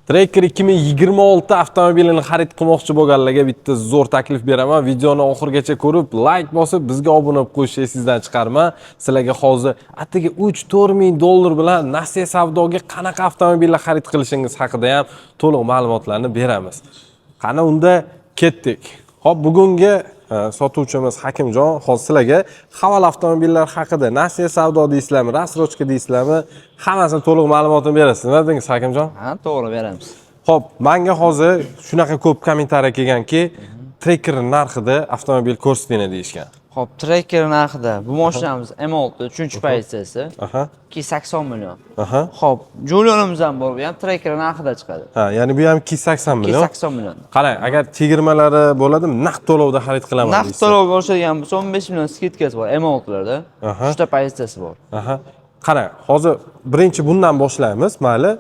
Tracker 2026 avtomobilini xarid qilmoqchi bo'lganlarga bitta zo'r taklif beraman. Videoni oxirigacha ko'rib, like bosib, bizga obuna bo'lib qo'yishingiz sizdan chiqarma. Sizlarga hozir atigi 3-4 ming dollar bilan Nasiya savdoga qanaqa avtomobillar xarid qilishingiz haqida ham to'liq ma'lumotlarni beramiz. Qani unda ketdik. Hop, bugungi sotuvchimiz Hakimjon hozir sizlarga havola avtomobillar haqida Nasiya savdo deysizlarmi, Rasrochka deysizlarmi, hammasini to'liq ma'lumotini berasiz. Nima dedingiz Hakimjon? Ha, to'g'ri beramiz. Xo'p, menga hozir shunaqa ko'p kommentariy kelganki, Tracker narxida avtomobil ko'rsating deyishgan. Xo'p, Tracker narxida bu mashinamiz M6 3-pozitsiyasi. 280 million. Xo'p, Julionimiz ham bor, bu ham Tracker narxida chiqadi. Ha, ya'ni bu ham 280 million. 280 million. Qarang, agar chegirmalari bo'ladimi, naqd to'lovda xarid qilaman deysiz. Naqd to'lov bo'ladigan bo'lsa 15 million skidkasi bor M6larda. 3ta pozitsiyasi bor. Qarang, hozir birinchi bundan boshlaymiz, mayli.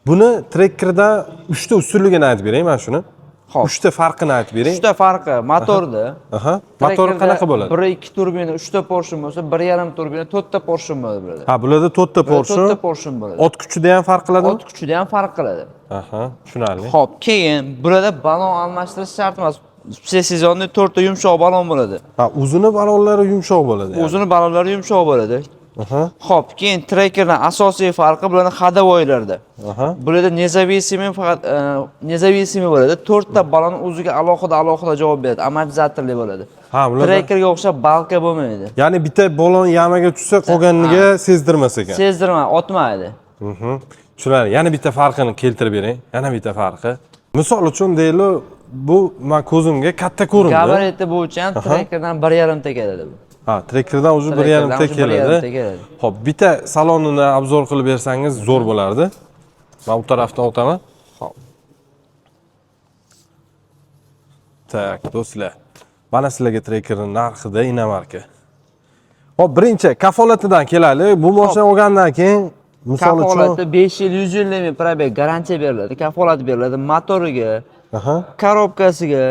Buni Trackerda 3 ta ustunligini aytib bering, mana shuni. 3 ta farqini aytib bering. 3 ta farqi motorda. Motori qanaqa bo'ladi? 1-2 turbina, 3 ta portion bo'lsa, 1,5 turbina, 4 ta portion bo'ladi. Ha, bularda 4 ta portion. 4 ta portion bo'ladi. Ot kuchida ham farq qiladimi? Ot kuchida ham farq qiladi. Tushunarli. Xo'p, keyin burada balon almashtirish shart emas. Sezonda 4 ta yumshoq balon bo'ladi. Ha, uzuni balonlari yumshoq bo'ladi. Uzuni balonlari yumshoq bo'ladi. Xo'p, keyin Trackerning asosiy farqi bularning ходовойlarda. Bularda nezavisimiy faqat nezavisimiy bo'ladi. 4 ta balon o'ziga alohida javob beradi. Amortizatorli bo'ladi. Ha, bular Trackerga o'xshab balka bo'lmaydi. Ya'ni bitta balon yamaga tushsa, qolganiga sezdirmas ekan. Sezdirma, otmaydi. Tushunarli. Yana bitta farqini keltirib bering. Yana bitta farqi. Misol uchun deylik, bu men ko'zimga katta ko'rindi. Gabariti bo'yicha ham Trackerdan 1,5 ta keladi bu. Ha, Trackerdan o'zi 1,5 ta keladi. Xo'p, bitta salonini obzor qilib bersangiz zo'r bo'lardi. Men bu tarafdan o'taman. Xo'p. Tak, do'stlar. Mana sizlarga Trackerning narxida inomarka. Xo'p, birinchi kafolatidan kelaylik. Bu mashina olgandan keyin misol uchun kafolati 5 yil 100 yillik probeg garantiya beriladi. Kafolat beriladi motoriga, korobkasiga,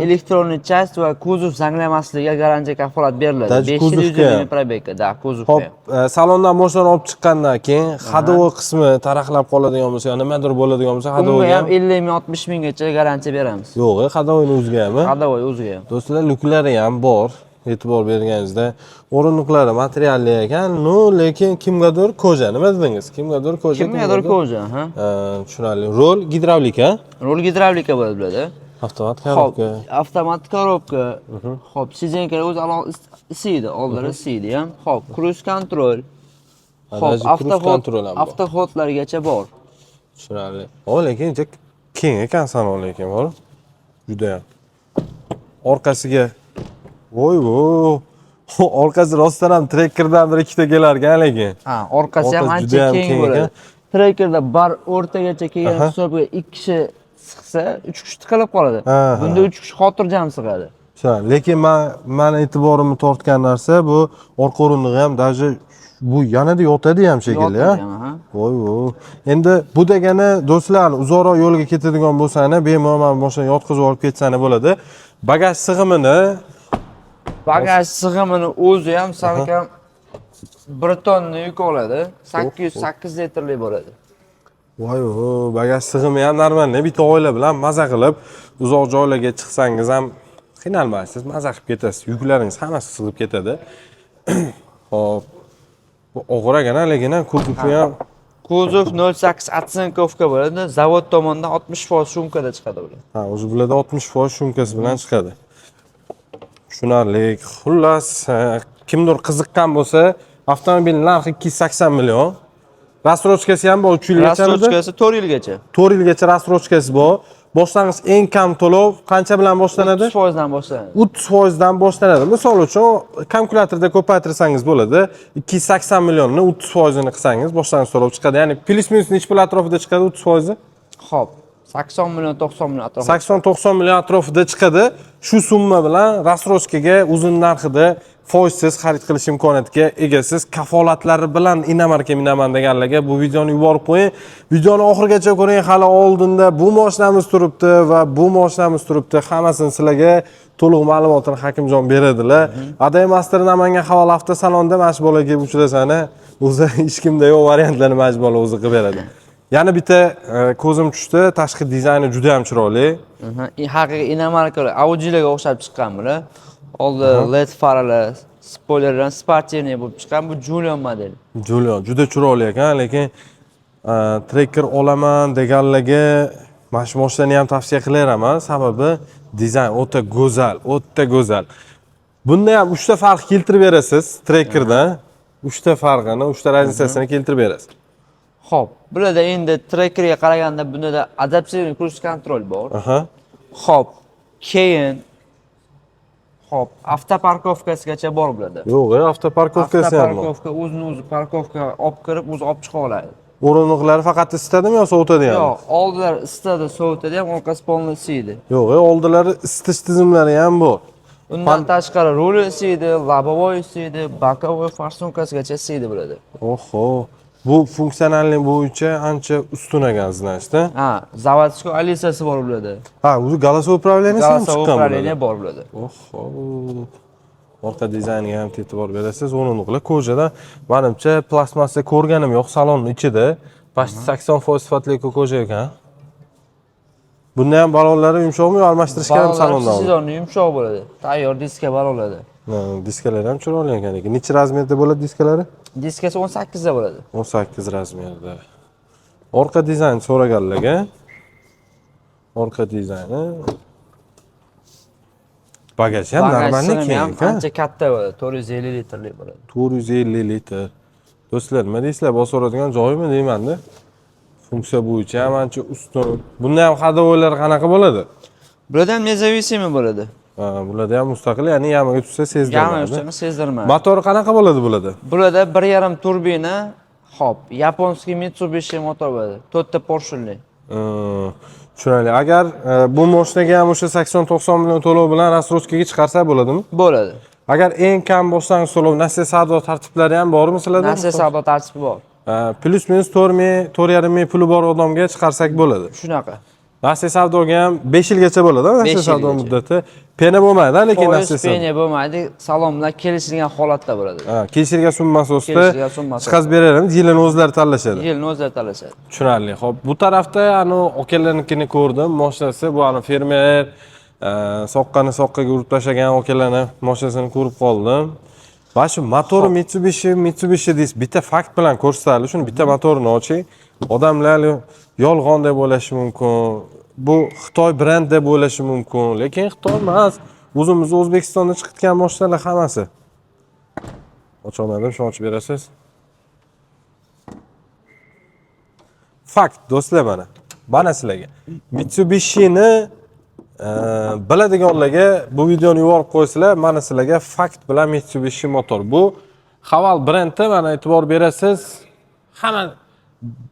elektronik часть va kuzov zanglamasligiga garantiya kafolat beriladi. 5 yil 100 yillik probegga, da, kuzovga. Xo'p, salondan mashinani olib chiqqandan keyin ходовой qismi taraqlab qoladigan bo'lsa, yo nimadir bo'ladigan bo'lsa, ходовойga ham 50 ming 60 minggacha garantiya beramiz. Yo'q, ходовойning o'ziga ham. Ходовой o'ziga ham. Do'stlar, luklari ham bor. E'tibor berganingizda, o'rindiqlari materialli ekan, lekin kimgadir koja. Nima dedingiz? Kimgadir koja. Kimgadir koja, ha? Tushunarli. Rol gidravlika. Rol gidravlika bo'ladi. Avtomat korobka. Avtomat korobka. Xo'p, sizenkalar o'zi isiydi, oldingi isiydi ham. Xo'p, cruise control. Xo'p, avtoxodlargacha bor. Tushunarli. Lekin keng ekan salon lekin bor. Juda ham. Orqasiga voy, orqasi rostdan ham Trackerdan 1-2 ta kelar ekan lekin. Ha, orqasi ham ancha keng bo'ladi. Trackerda bar o'rtagacha kelgan hisobga 2 kishi siqsa, 3 kishi tiqilib qoladi. Bunda 3 kishi xotirjam siqadi. Lekin men e'tiborimni tortgan narsa bu orqa o'rindig'i ham даже bu yanada yotadi ham shekilli, ha? Voy. Endi bu degani do'stlar, uzoqroq yo'lga ketadigan bo'lsa-ni, bemalol mashina yotqizib olib ketsani bo'ladi. Bagaj sig'imini o'zi ham salkam 1 tonna yuk oladi. 808 litrli bo'ladi. Voy, bagaj sig'imi ham normal. Bitta oila bilan maza qilib, uzoq joylarga chiqsangiz ham qiynalmaysiz, maza qilib ketasiz. Yuklaringiz hammasi sig'ib ketadi. Xo'p. Bu og'iragina, lekin kuzovi ham kuzov 08 atsinkovka bo'ladi. Zavod tomonidan 60% shumkada chiqadi ular. Ha, o'zi bularda 60% shumkasi bilan chiqadi. Tushunarli. Xullas, kimdir qiziqqan bo'lsa, avtomobilning narxi 280 million. Rasrochkasi ham bor, 3 yilgacha. Rasrochkasi 4 yilgacha. 4 yilgacha rasrochkasi bor. Boshlang'ich eng kam to'lov qancha bilan boshlanadi? 30% dan boshlanadi. 30% dan boshlanadi. Misol uchun kalkulyatorda ko'paytirsangiz bo'ladi. 280 millionni 30% ni qilsangiz boshlang'ich to'lov chiqadi. Ya'ni plus minus necha pul atrofida chiqadi 30%? Xo'p, 80 million 90 million atrofida. 80-90 million atrofida chiqadi. Shu summa bilan rasrochkaga uzun narxida foizsiz xarid qilish imkoniyatiga egasiz. Kafolatlari bilan inomarka minaman deganlarga bu videoni yuborib qo'ying. Videoni oxirigacha ko'ring. Hali oldinda bu mashinamiz turibdi va bu mashinamiz turibdi. Hammasini sizlarga to'liq ma'lumotini Hakimjon beradilar. Aday Master Namangan havola avtosalonda mana shu bolaga uchrasani, o'zi hech kimda yo'q variantlarni mana shu bola o'zi qilib beradi. Yana bitta ko'zim tushdi, tashqi dizayni juda ham chiroyli. Haqiqiy inomarkalar, Audi'larga o'xshab chiqqan bular. Oldi LED farlar, spoiler bilan sportivniy bo'lib chiqqan. Bu Julian modeli. Julian juda chiroyli ekan, lekin Tracker olaman deganlarga mana shu mashinani ham tavsiya qilaman, sababi dizayn o'ta go'zal. Bunda ham 3 ta farq keltirib berasiz Trackerdan. 3 ta farqini, 3 ta razницасini keltirib berasiz. Xo'p, bularda endi Trackerga qaraganda bunda adaptiv cruise control bor. Xo'p, keyin avtoparkovkasigacha bor bularda. Yo'q, avtoparkovkasi ham bor. Avtoparkovka o'zini-o'zi parkovka olib kirib, o'zi olib chiqa oladi. O'rindiqlari faqat isitadimi yo sovutadi ham? Yo'q, oldilari isitadi, sovutadi ham, orqasi polni isiydi. Yo'q, oldilari isitish tizimlari ham bor. Undan tashqari ruli isiydi, lobovoy isiydi, bokovoy farsumkasigacha isiydi bularda. Oho, bu funksionallik bo'yicha ancha ustun ekan, значит. Zavodskiy alisasi bor bularda. O'zi голосовой управление ham chiqqan. Голосовой управление bor bularda. Oho. Orqa dizayniga ham e'tibor berasiz. O'rindiqlar ko'jada, menimcha plastmassa ko'rganim yo'q salonning ichida. Почти 80% sifatli koja ekan. Bunda ham balonlari yumshoqmi, almashtirishga ham salonda. Sizonni yumshoq bo'ladi. Tayyor diska bor bo'ladi. Diskalar ham chiroyli ekan. Necha razmerda bo'ladi diskalari? Diskasi 18 da bo'ladi. 18 razmerda. Orqa dizayn so'raganlarga. Orqa dizayni. Bagaj ham normalniki ekan. Ancha katta bo'ladi, 450 litrlik bo'ladi. 450 litr. Do'stlar, nima deysizlar? Bosoradigan joyimi deyman-da. Funksiya bo'yicha ham ancha ustun. Bunda ham ходовойлар qanaqa bo'ladi? Bularda ham независимый bo'ladi. Bularda ham mustaqil, ya'ni yamaga tushsa sezdirmaydi. Yamaga tushsa sezdirmaydi. Motor qanaqa bo'ladi bularda? Bularda 1.5 turbina, hop, yaponskiy Mitsubishi motor bo'ladi. 4 ta porshunli. Tushunarli. Agar bu mashinaga ham o'sha 80-90 million to'lov bilan рассрочкаga chiqarsa bo'ladimi? Bo'ladi. Agar eng kam boshlang'ich to'lov Nasiya savdo tartiblari ham bormi sizlarda? Nasiya savdo tartibi bor. Plus minus 4.5 ming puli bor odamga chiqarsak bo'ladi. Shunaqa. Nasiya savdoga ham 5 yilgacha bo'ladi, Nasiya savdo muddati. Pena bo'lmaydi, lekin Nasiya savdo. Pena bo'lmaydi, salon bilan kelishilgan holatda bo'ladi. Kelishilgan summa asosida chiqaz beramiz, yilini o'zlari tanlashadi. Yilini o'zlari tanlashadi. Tushunarli. Xo'p, bu tarafda okalarnikini ko'rdim, mashinasi, bu fermer soqqani soqqaga urib tashlagan okalarning mashinasini ko'rib qoldim. Va shu motor Mitsubishi deysiz, bitta fakt bilan ko'rsatadi. Shuni bitta motorini oching. Odamlar yolg'on deb o'ylashi mumkin. Bu Xitoy brend deb o'ylashi mumkin, lekin Xitoy emas. O'zimiz O'zbekistonda chiqayotgan mashinalar hammasi. Ocholmadim, shuni ochib berasiz. Fakt do'stlar, mana sizlarga. Mitsubishini biladiganlarga bu videoni yuborib qo'ysizlar, mana sizlarga fakt bilan Mitsubishi motor. Bu Haval brendi, mana e'tibor berasiz, hamma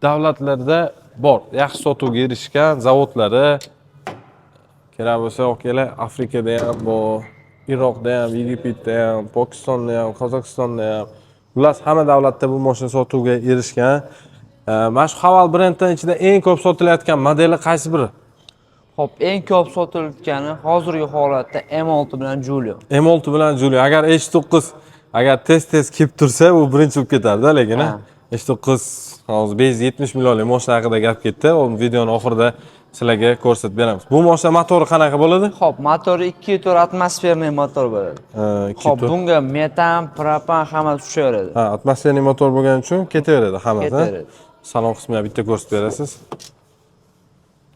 davlatlarda bor. Yaxshi sotuvga erishgan zavodlari kerak bo'lsa, okalar Afrikada ham bor, Iroqda ham, Yegiptda ham, Pokistonda ham, Qozog'istonda ham. Ular hamma davlatda bu mashina sotuvga erishgan. Mana shu Haval brendining ichida eng ko'p sotilayotgan modeli qaysi biri? Xo'p, eng ko'p sotilayotgani hozirgi holatda M6 bilan Julian. M6 bilan Julian. Agar H9 agar tez kelib tursa, u birinchi bo'lib ketardi, lekin H9 hozir 570 millionlik mashina haqida gap ketdi. O videoning oxirida sizlarga ko'rsatib beramiz. Bu mashina motori qanaqa bo'ladi? Xo'p, motori 2.4 atmosferniy motor bo'ladi. Xo'p, bunga metan, propan hammasi tushaveradi. Atmosferniy motor bo'lgani uchun ketaveradi hammasi. Salon qismini bitta ko'rsatib berasiz.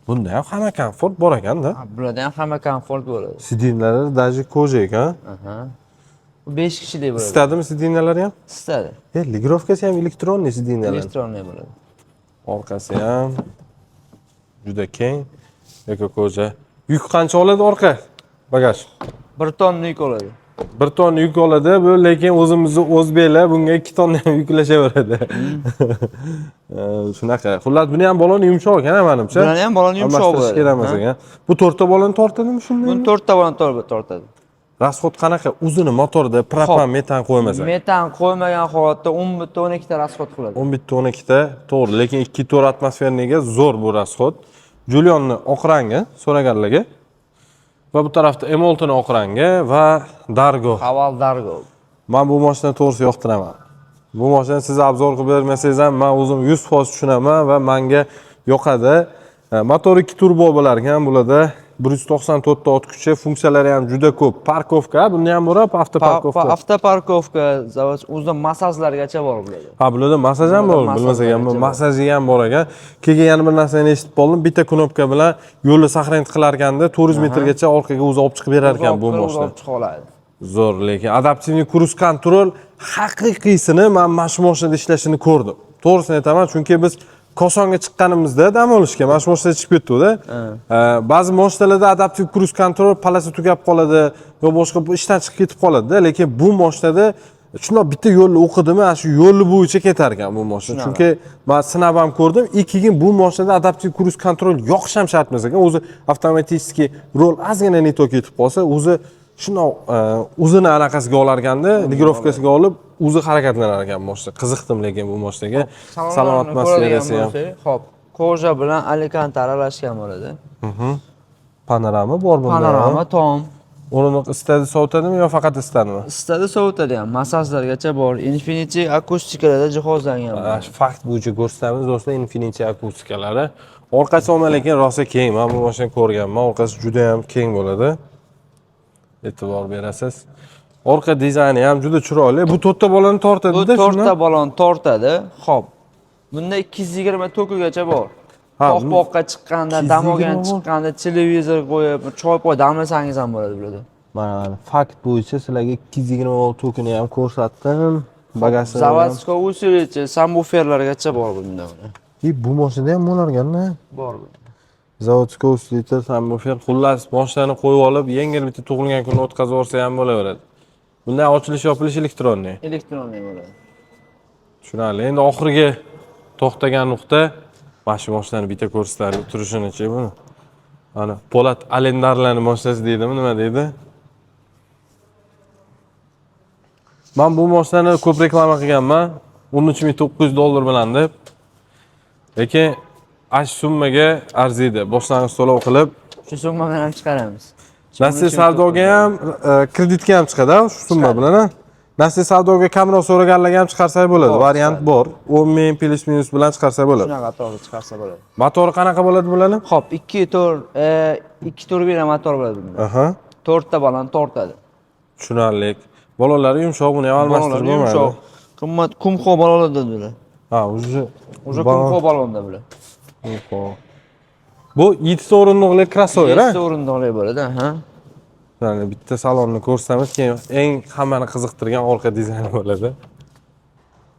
Bunda ham hamma komfort bor ekanda. Bularda ham hamma komfort bo'ladi. Sidinlari даже koja ekan. 5 kishilik bo'ladi. Isitadimi sidinalari ham? Isitadi. Ligrovkasi ham elektronniy sidinalar. Elektronniy bo'ladi. Orqasi ham juda keng. Eko-koja. Yuk qancha oladi orqa bagaj? 1 tonna yuk oladi. 1 tonna yuk oladi, bu lekin o'zimizning o'zbeklar bunga 2 tonna ham yuklashaveradi. Shunaqa. Xullas, buni ham balon yumshoq ekan, menimcha. Buni ham balon yumshoq bo'ladi. Kerak emas ekan. Bu 4 ta balon tortadimi shunday? Buni 4 ta balon tortadi. Rasxod qanaqa? O'zini motorda propan, metan qo'ymasa. Metan qo'ymagan holatda 10 bitta 12 ta rasxod qiladi. 10 bitta 12 ta, to'g'ri, lekin 2.4 atmosferniga zo'r bu rasxod. Julianni oq rangi so'raganlarga va bu tarafda M6 oq rangi va Dargo. Haval Dargo. Men bu mashinani to'g'risi yoqtiraman. Bu mashina siz obzor qilib bermasangiz ham men o'zim 100% tushunaman va menga yoqadi. Motor 2 turbo bo'lar ekan, bularda 194 ta ot kuchi, funksiyalari ham juda ko'p. Parkovka, bunda ham bor, avtoparkovka. Avtoparkovka, zavod o'zida massajlargacha bor bularda. Ha, bularda massaj ham bor, bilmasak ham massaji ham bor ekan. Keyin yana bir narsani eshitib qoldim, bitta knopka bilan yo'lni saqlanib qilar ekanda, 400 metrgacha orqaga o'zi olib chiqib berar ekan bu mashina. Olib chiqa oladi. Zo'r, lekin adaptivniy cruise control haqiqiysini men mana shu mashinada ishlashini ko'rdim. To'g'risini aytaman, chunki biz Kosonga chiqqanimizda dam olishga mana shu mashinada chiqib ketdik-da. Ba'zi mashinalarda adaptiv cruise control palasi tugab qoladi, yo boshqa ishdan chiqib ketib qoladi-da, lekin bu mashinada shundoq bitta yo'lni o'qidimi, ana shu yo'li bo'yicha ketar ekan bu mashina. Chunki men sinab ham ko'rdim. Keyin bu mashinada adaptiv cruise control yoqish ham shart emas ekan. O'zi avtomatik rol ozgina ne to ketib qolsa, o'zi shundoq o'zini anaqasiga olar ekanda, ligrovkasiga olib, o'zi harakatlanar ekan mashina. Qiziqdim lekin bu mashinaga. Salon atmosferasi ham. Xo'p, koja bilan Alicante aralashgan bo'ladi. Panorama bor bunda. Panorama tom. O'rni istadi sovutadimi yo faqat istadimi? Istadi sovutadi ham, massajlargacha bor. Infinity akustikalarda jihozlangan. Fakt bo'yicha ko'rsatamiz do'stlar, Infinity akustikalari. Orqasi ham lekin rosa keng. Men bu mashinani ko'rganman. Orqasi juda ham keng bo'ladi. E'tibor berasiz. Orqa dizayni ham juda chiroyli. Bu 4 ta bolani tortadi-da, shuni. 4 ta bolani tortadi. Xo'p. Bunda 220 tokugacha bor. Poqpoqqa chiqqanda, damogan chiqqanda televizor qo'yib, choy poy damlasangiz ham bo'ladi bularda. Mana fakt bo'yicha sizlarga 220 tokini ham ko'rsatdim. Bagajda Заводской усилитель, subwooferlargacha bor bunda. Bu mashinada ham bo'largan-da. Bor. Заводской усилитель, subwoofer, xullas mashinani qo'yib olib, yengil bitta tug'ilgan kunni o'tkazib olsa ham bo'laveradi. Bundan ochilish yopilish elektronniy. Elektronniy bo'ladi. Tushunarli. Endi oxirgi to'xtagan nuqta mana shu mashinani bitta ko'rsatadi turishini-chi buni. Mana Po'lat Alendarlarning mashinasi deydimi, nima deydi? Men bu mashinani ko'p reklama qilganman. 13900 dollar bilan deb. Lekin ash summaga arziydi. Boshlang'ich to'lov qilib, shu summa bilan ham chiqaramiz. Nasti savdoga ham, kreditga ham chiqadi, shu summa bilan. Nasti savdoga kamroq so'raganlarga ham chiqarsak bo'ladi. Variant bor. 10 ming plus minus bilan chiqarsa bo'ladi. Shunaqa to'g'ri chiqarsa bo'ladi. Motori qanaqa bo'ladi bularning? Xo'p, 2 turbina motor bo'ladi bunda. Aha. 4 ta balon tortadi. Tushunarli. Balonlari yumshoq, buni ham almashtirib bo'lmaydi. Qimmat kumxo balonlarda bular. Ha, o'zi kumxo balonda bular. Bu 7 o'rinliqli crossover, ha? 7 o'rinliqli bo'ladi, ha. Yani bitta salonni ko'rsatamiz, keyin eng hammani qiziqtirgan orqa dizayni bo'ladi.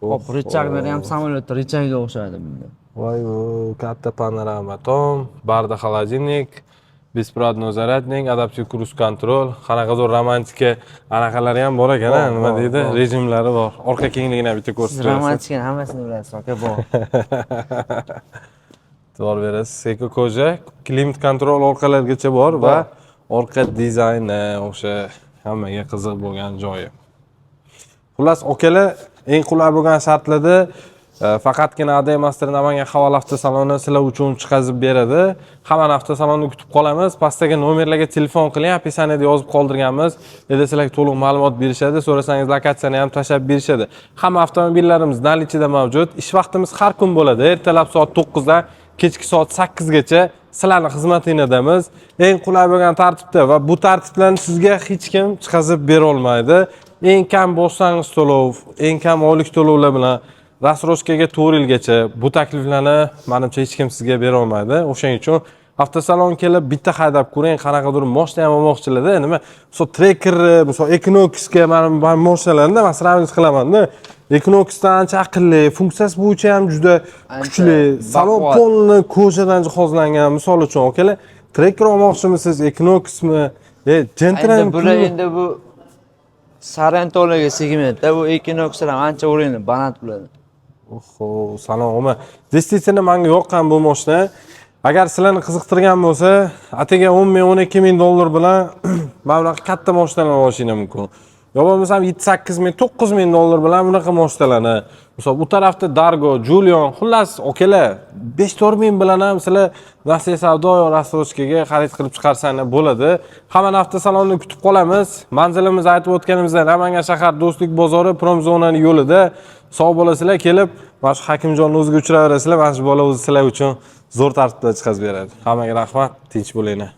Hop, richaglar ham samolyot richagiga o'xshaydi bunda. Voy, katta panorama tom, barda холодильник, беспроводной зарядник, adaptiv cruise control, qanaqadir romantika anaqalari ham bor ekan, nima deydi? Rejimlari bor. Orqa kengligini ham bitta ko'rsatib berasiz. Romantikani hammasini bilasiz, aka bor. To'g'ri berasiz. Seko koja, klimat kontrol orqalargacha bor va orqa dizayni o'sha hammaga qiziq bo'lgan joyi. Xullas, okalar eng qulay bo'lgan shartlarda faqatgina ADM Master Namangan havola avtosaloni sizlar uchun chiqazib beradi. Hamma avtosalonni kutib qolamiz. Pastdagi nomerlarga telefon qiling, описаниеda yozib qoldirganmiz. Eda sizlarga to'liq ma'lumot berishadi. So'rasangiz lokatsiyani ham tashab berishadi. Hamma avtomobillarimiz nalichida mavjud. Ish vaqtimiz har kun bo'ladi. Ertalab soat 9 dan kechki soat 8 gacha sizlarning xizmatingdamiz. Eng qulay bo'lgan tartibda va bu tartiblarni sizga hech kim chiqazib bera olmaydi. Eng kam boshlang'ich to'lov, eng kam oylik to'lovlar bilan Rasroshkaga 4 yilgacha bu takliflarni menimcha hech kim sizga bera olmaydi. O'shaning uchun avtosalon kelib bitta haydab ko'ring, qanaqadir mashina ham olmoqchilarda, nima, so Tracker, so Equinoxga men mashinalarni masravimiz qilaman-da. Equinoxdan ancha aqlli, funksiyasi bo'yicha ham juda kuchli, salon polni ko'chadan jihozlangan. Misol uchun, okalar, Tracker olmoqchimisiz, Equinoxmi? Gentleman bular endi bu Sarentolaga segmentda bu Equinoxlar ancha o'rinli, baland bo'ladi. Oho, salom, oma. Действительно menga yoqqan bu mashina. Agar sizlarni qiziqtirgan bo'lsa, atega 10 ming, 12 ming dollar bilan mana bunaqa katta mashinalarni olishinglar mumkin. Yo bo'lmasam 7-8 ming, 9 ming dollar bilan bunaqa mashinalarni. Misol bu tarafda Dargo, Julian, xullas, okalar 5-4 ming bilan ham sizlar Nasiya savdo yo Rasroshkaga xarid qilib chiqarsangiz bo'ladi. Hamma avtosalonni kutib qolamiz. Manzilimizni aytib o'tganimizda Namangan shahar Do'stlik bozori Promzonaning yo'lida Sog' bo'lasizlar, kelib mana shu Hakimjonni o'ziga uchraverasizlar. Mana shu bola o'zi sizlar uchun zo'r tartibda chiqazib beradi. Hammaga rahmat, tinch bo'linglar.